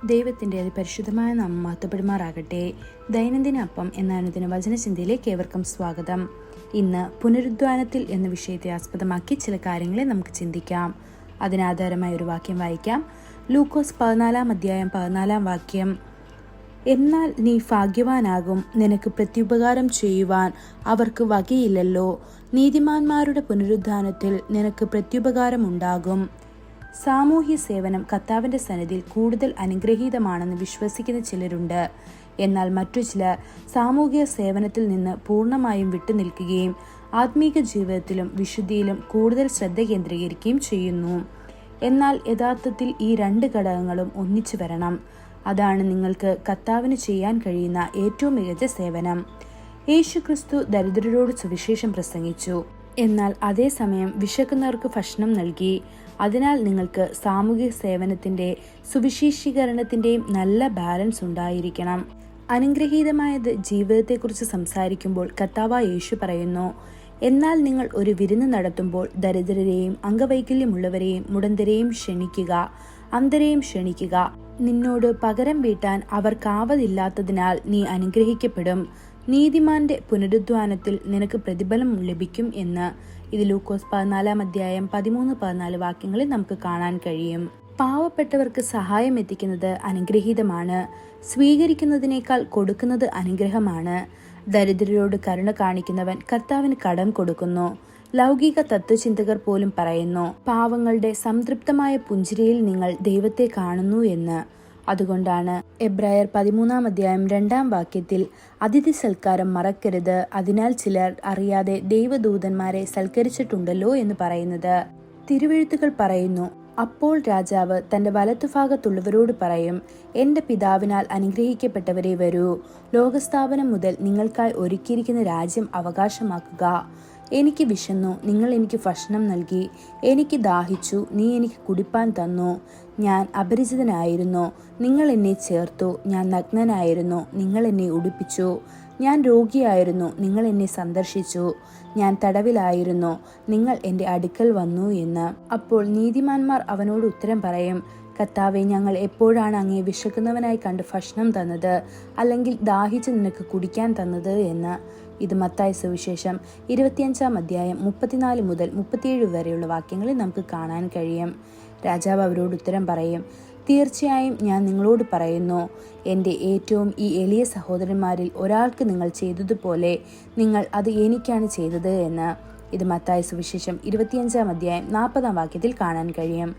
ദൈവത്തിൻ്റെ അതിപരിശുദ്ധമായ നാമം മഹത്വപ്പെടുമാറാകട്ടെ. ദൈനംദിന അപ്പം എന്ന അനുദിന വചനചിന്തയിലേക്ക് ഏവർക്കും സ്വാഗതം. ഇന്ന് പുനരുദ്ധാനത്തിൽ എന്ന വിഷയത്തെ ആസ്പദമാക്കി ചില കാര്യങ്ങളെ നമുക്ക് ചിന്തിക്കാം. അതിനാധാരമായ ഒരു വാക്യം വായിക്കാം. ലൂക്കോസ് 14:14 എന്നാൽ നീ ഭാഗ്യവാനാകും, നിനക്ക് പ്രത്യുപകാരം ചെയ്യുവാൻ അവർക്ക് വകയില്ലല്ലോ. നീതിമാന്മാരുടെ പുനരുദ്ധാനത്തിൽ നിനക്ക് പ്രത്യുപകാരമുണ്ടാകും. സാമൂഹ്യ സേവനം കർത്താവിൻ്റെ സന്നിധിയിൽ കൂടുതൽ അനുഗ്രഹീതമാണെന്ന് വിശ്വസിക്കുന്ന ചിലരുണ്ട്. എന്നാൽ മറ്റു ചിലർ സാമൂഹിക സേവനത്തിൽ നിന്ന് പൂർണ്ണമായും വിട്ടുനിൽക്കുകയും ആത്മീക ജീവിതത്തിലും വിശുദ്ധിയിലും കൂടുതൽ ശ്രദ്ധ കേന്ദ്രീകരിക്കുകയും ചെയ്യുന്നു. എന്നാൽ യഥാർത്ഥത്തിൽ ഈ രണ്ട് ഘടകങ്ങളും ഒന്നിച്ചു വരണം. അതാണ് നിങ്ങൾക്ക് കർത്താവിന് ചെയ്യാൻ കഴിയുന്ന ഏറ്റവും മികച്ച സേവനം. യേശുക്രിസ്തു ദരിദ്രരോട് സുവിശേഷം പ്രസംഗിച്ചു, എന്നാൽ അതേസമയം വിശക്കുന്നവർക്ക് ഭക്ഷണം നൽകി. അതിനാൽ നിങ്ങൾക്ക് സാമൂഹിക സേവനത്തിൻ്റെ സുവിശേഷീകരണത്തിൻ്റെയും നല്ല ബാലൻസ് ഉണ്ടായിരിക്കണം. അനുഗ്രഹീതമായത് ജീവിതത്തെക്കുറിച്ച് സംസാരിക്കുമ്പോൾ കർത്താവായ യേശു പറയുന്നു, എന്നാൽ നിങ്ങൾ ഒരു വിരുന്ന് നടത്തുമ്പോൾ ദരിദ്രരെയും അംഗവൈകല്യമുള്ളവരെയും മുടന്തരെയും ക്ഷണിക്കുക, അന്ധരെയും ക്ഷണിക്കുക. നിന്നോട് പകരം വീട്ടാൻ അവർക്കാവതില്ലാത്തതിനാൽ നീ അനുഗ്രഹിക്കപ്പെടും. നീതിമാന്റെ പുനരുദ്ധാനത്തിൽ നിനക്ക് പ്രതിഫലം ലഭിക്കും എന്ന് ഇത് ലൂക്കോസ് 14:13-14 വാക്യങ്ങളിൽ നമുക്ക് കാണാൻ കഴിയും. പാവപ്പെട്ടവർക്ക് സഹായം എത്തിക്കുന്നത് അനുഗ്രഹീതമാണ്. സ്വീകരിക്കുന്നതിനേക്കാൾ കൊടുക്കുന്നത് അനുഗ്രഹമാണ്. ദരിദ്രരോട് കരുണ കാണിക്കുന്നവൻ കർത്താവിന് കടം കൊടുക്കുന്നു. ലൗകിക തത്വചിന്തകർ പോലും പറയുന്നു, പാവങ്ങളുടെ സംതൃപ്തമായ പുഞ്ചിരിയിൽ നിങ്ങൾ ദൈവത്തെ കാണുന്നു എന്ന്. അതുകൊണ്ടാണ് എബ്രായർ 13:2 അതിഥി സൽക്കാരം മറക്കരുത്, അതിനാൽ ചിലർ അറിയാതെ ദൈവദൂതന്മാരെ സൽക്കരിച്ചിട്ടുണ്ടല്ലോ എന്ന് പറയുന്നത്. തിരുവെഴുത്തുകൾ പറയുന്നു, അപ്പോൾ രാജാവ് തന്റെ വലത്തുഭാഗത്തുള്ളവരോട് പറയും, എന്റെ പിതാവിനാൽ അനുഗ്രഹിക്കപ്പെട്ടവരെ വരൂ, ലോകസ്ഥാപനം മുതൽ നിങ്ങൾക്കായി ഒരുക്കിയിരിക്കുന്ന രാജ്യം അവകാശമാക്കുക. എനിക്ക് വിശന്നു, നിങ്ങൾ എനിക്ക് ഭക്ഷണം നൽകി. എനിക്ക് ദാഹിച്ചു, നീ എനിക്ക് കുടിപ്പാൻ തന്നു. ഞാൻ അപരിചിതനായിരുന്നു, നിങ്ങൾ എന്നെ ചേർത്തു. ഞാൻ നഗ്നനായിരുന്നു, നിങ്ങൾ എന്നെ ഉടുപ്പിച്ചു. ഞാൻ രോഗിയായിരുന്നു, നിങ്ങൾ എന്നെ സന്ദർശിച്ചു. ഞാൻ തടവിലായിരുന്നു, നിങ്ങൾ എൻ്റെ അടുക്കൽ വന്നു എന്ന്. അപ്പോൾ നീതിമാന്മാർ അവനോട് ഉത്തരം പറയും, കർത്താവേ, ഞങ്ങൾ എപ്പോഴാണ് അങ്ങേ വിശക്കുന്നവനായി കണ്ട് ഭക്ഷണം തന്നത്, അല്ലെങ്കിൽ ദാഹിച്ച് നിനക്ക് കുടിക്കാൻ തന്നത് എന്ന്. ഇത് മത്തായി സുവിശേഷം 25:34-37 വരെയുള്ള വാക്യങ്ങളിൽ നമുക്ക് കാണാൻ കഴിയും. രാജാവ് അവരോട് ഉത്തരം പറയും, തീർച്ചയായും ഞാൻ നിങ്ങളോട് പറയുന്നു, എൻ്റെ ഏറ്റവും ഈ എളിയ സഹോദരന്മാരിൽ ഒരാൾക്ക് നിങ്ങൾ ചെയ്തതുപോലെ നിങ്ങൾ അത് എനിക്കാണ് ചെയ്തത് എന്ന്. ഇത് മത്തായി സുവിശേഷം 25:40 കാണാൻ കഴിയും.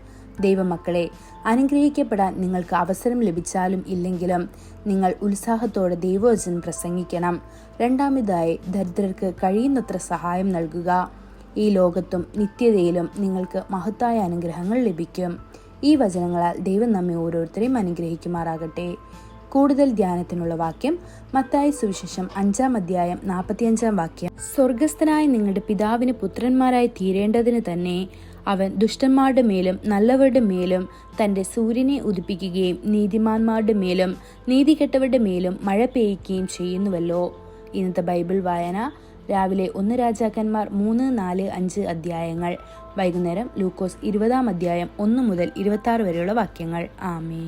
ദൈവമക്കളെ, അനുഗ്രഹിക്കപ്പെടാൻ നിങ്ങൾക്ക് അവസരം ലഭിച്ചാലും ഇല്ലെങ്കിലും നിങ്ങൾ ഉത്സാഹത്തോടെ ദൈവവചനം പ്രസംഗിക്കണം. രണ്ടാമതായി, ദരിദ്രർക്ക് കഴിയുന്നത്ര സഹായം നൽകുക. ഈ ലോകത്തും നിത്യതയിലും നിങ്ങൾക്ക് മഹത്തായ അനുഗ്രഹങ്ങൾ ലഭിക്കും. ഈ വചനങ്ങളാൽ ദൈവം നമ്മെ ഓരോരുത്തരെയും അനുഗ്രഹിക്കുമാറാകട്ടെ. കൂടുതൽ ധ്യാനത്തിനുള്ള വാക്യം മത്തായി സുവിശേഷം 5:45 സ്വർഗസ്ഥനായ നിങ്ങളുടെ പിതാവിന് പുത്രന്മാരായി തീരേണ്ടതിന് തന്നെ അവൻ ദുഷ്ടന്മാരുടെ മേലും നല്ലവരുടെ മേലും തന്റെ സൂര്യനെ ഉദിപ്പിക്കുകയും നീതിമാന്മാരുടെ മേലും നീതികെട്ടവരുടെ മേലും മഴ പെയ്യുകയും ചെയ്യുന്നുവല്ലോ. ഇന്നത്തെ ബൈബിൾ വായന രാവിലെ 1 രാജാക്കന്മാർ 3, 4, 5 അധ്യായങ്ങൾ. വൈകുന്നേരം ലൂക്കോസ് 20 1 മുതൽ 26 വരെയുള്ള വാക്യങ്ങൾ. ആമേൻ.